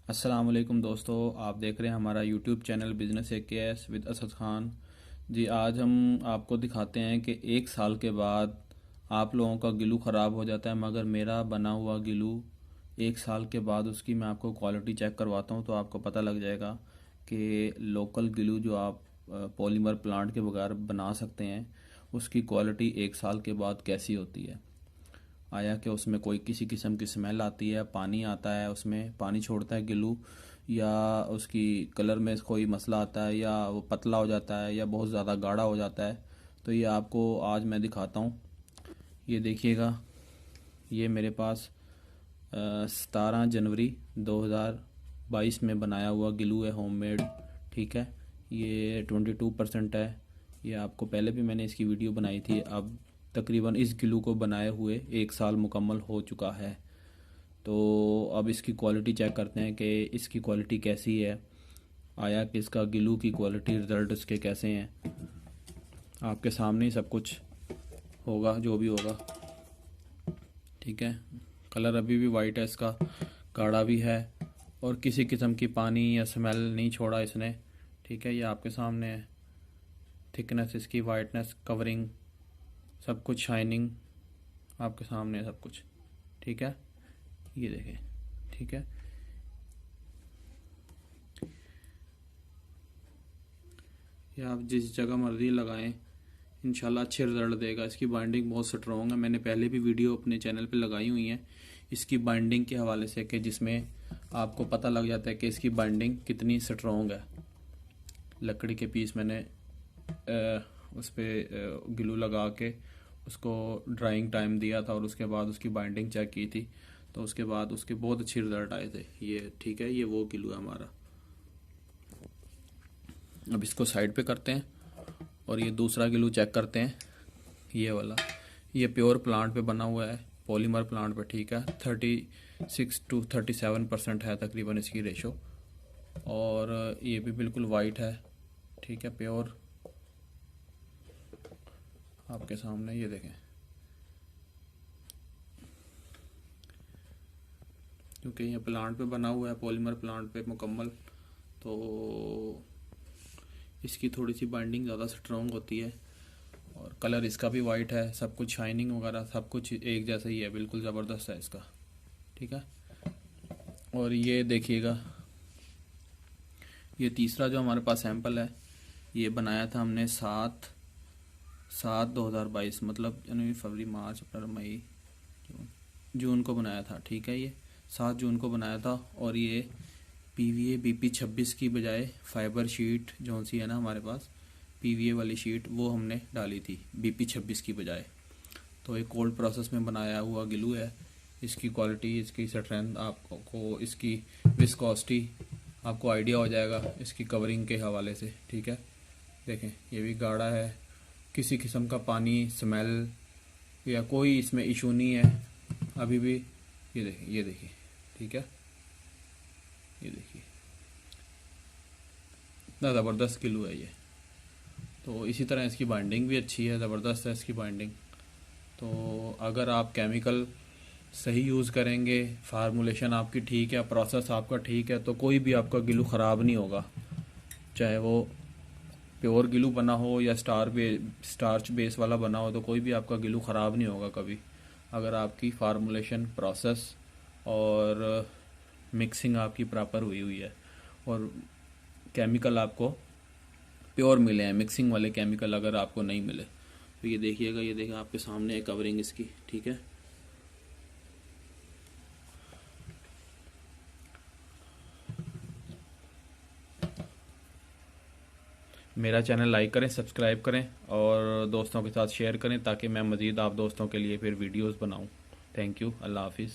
अस्सलाम वालेकुम दोस्तों, आप देख रहे हैं हमारा YouTube channel business AKS with Asad Khan ji. आज हम आपको दिखाते हैं कि एक साल के बाद आप लोगों का गिलू ख़राब हो जाता है, मगर मेरा बना हुआ गिलू एक साल के बाद उसकी मैं आपको क्वालिटी चेक करवाता हूं तो आपको पता लग जाएगा कि लोकल गिलू जो आप पॉलीमर प्लांट के बगैर बना सकते हैं उसकी क्वालिटी एक साल के बाद कैसी होती है। आया कि उसमें कोई किसी किस्म की स्मेल आती है, पानी आता है, उसमें पानी छोड़ता है गिलू, या उसकी कलर में कोई मसला आता है, या वो पतला हो जाता है, या बहुत ज़्यादा गाढ़ा हो जाता है। तो ये आपको आज मैं दिखाता हूँ। ये देखिएगा, ये मेरे पास 17 जनवरी 2022 में बनाया हुआ गिलू है, होममेड। ठीक है, ये 22% है। ये आपको पहले भी मैंने इसकी वीडियो बनाई थी। अब तकरीबन इस गिलू को बनाए हुए एक साल मुकम्मल हो चुका है। तो अब इसकी क्वालिटी चेक करते हैं कि इसकी क्वालिटी कैसी है, आया कि इसका गिलू की क्वालिटी रिज़ल्ट इसके कैसे हैं। आपके सामने ही सब कुछ होगा जो भी होगा। ठीक है, कलर अभी भी वाइट है, इसका गाढ़ा भी है और किसी किस्म की पानी या स्मेल नहीं छोड़ा इसने। ठीक है, ये आपके सामने है। थिकनेस इसकी, वाइटनेस, कवरिंग, सब कुछ शाइनिंग आपके सामने है सब कुछ। ठीक है, ये देखें। ठीक है, ये आप जिस जगह मर्जी लगाएं इंशाल्लाह अच्छे रिजल्ट देगा। इसकी बाइंडिंग बहुत स्ट्रॉन्ग है, मैंने पहले भी वीडियो अपने चैनल पे लगाई हुई है इसकी बाइंडिंग के हवाले से, कि जिसमें आपको पता लग जाता है कि इसकी बाइंडिंग कितनी स्ट्रॉन्ग है। लकड़ी के पीस मैंने उस पर ग्लू लगा के उसको ड्राइंग टाइम दिया था और उसके बाद उसकी बाइंडिंग चेक की थी, तो उसके बाद उसके बहुत अच्छे रिजल्ट आए थे। ये ठीक है, ये वो ग्लू है हमारा। अब इसको साइड पे करते हैं और ये दूसरा ग्लू चेक करते हैं। ये वाला, ये प्योर प्लांट पे बना हुआ है, पॉलीमर प्लांट पे। ठीक है, 36 to 37% है तकरीबन इसकी रेशो, और ये भी बिल्कुल वाइट है। ठीक है, प्योर आपके सामने, ये देखें। क्योंकि ये प्लांट पे बना हुआ है, पॉलीमर प्लांट पे मुकम्मल, तो इसकी थोड़ी सी बाइंडिंग ज़्यादा स्ट्रॉन्ग होती है और कलर इसका भी वाइट है। सब कुछ शाइनिंग वगैरह सब कुछ एक जैसा ही है, बिल्कुल ज़बरदस्त है इसका। ठीक है, और ये देखिएगा, ये तीसरा जो हमारे पास सैंपल है, ये बनाया था हमने 7/7/2022, मतलब जनवरी, फरवरी, मार्च, अप्रैल, मई, जून को बनाया था। ठीक है, ये 7 जून को बनाया था। और ये PVA BP 26 की बजाय फाइबर शीट जो सी है ना हमारे पास, PVA वाली शीट, वो हमने डाली थी BP 26 की बजाय। तो एक कोल्ड प्रोसेस में बनाया हुआ गिलू है। इसकी क्वालिटी, इसकी स्ट्रेंथ, आपको इसकी विस्कोसिटी आपको आइडिया हो जाएगा इसकी कवरिंग के हवाले से। ठीक है, देखें, ये भी गाढ़ा है, किसी किस्म का पानी, स्मेल या कोई इसमें इशू नहीं है अभी भी। ये देखिए, ये देखिए। ठीक है, ये देखिए, इतना ज़बरदस्त गिलू है ये। तो इसी तरह इसकी बाइंडिंग भी अच्छी है, ज़बरदस्त है इसकी बाइंडिंग। तो अगर आप केमिकल सही यूज़ करेंगे, फार्मूलेशन आपकी ठीक है, प्रोसेस आपका ठीक है, तो कोई भी आपका गिलू ख़राब नहीं होगा। चाहे वो प्योर गिलू बना हो या स्टार्च बेस वाला बना हो, तो कोई भी आपका गिलू ख़राब नहीं होगा कभी, अगर आपकी फार्मूलेशन, प्रोसेस और मिक्सिंग आपकी प्रॉपर हुई हुई है और केमिकल आपको प्योर मिले हैं। मिक्सिंग वाले केमिकल अगर आपको नहीं मिले तो ये देखिएगा, ये देखिए आपके सामने है कवरिंग इसकी। ठीक है, मेरा चैनल लाइक करें, सब्सक्राइब करें और दोस्तों के साथ शेयर करें ताकि मैं मज़ीद आप दोस्तों के लिए फिर वीडियोस बनाऊं। थैंक यू, अल्लाह हाफिज़।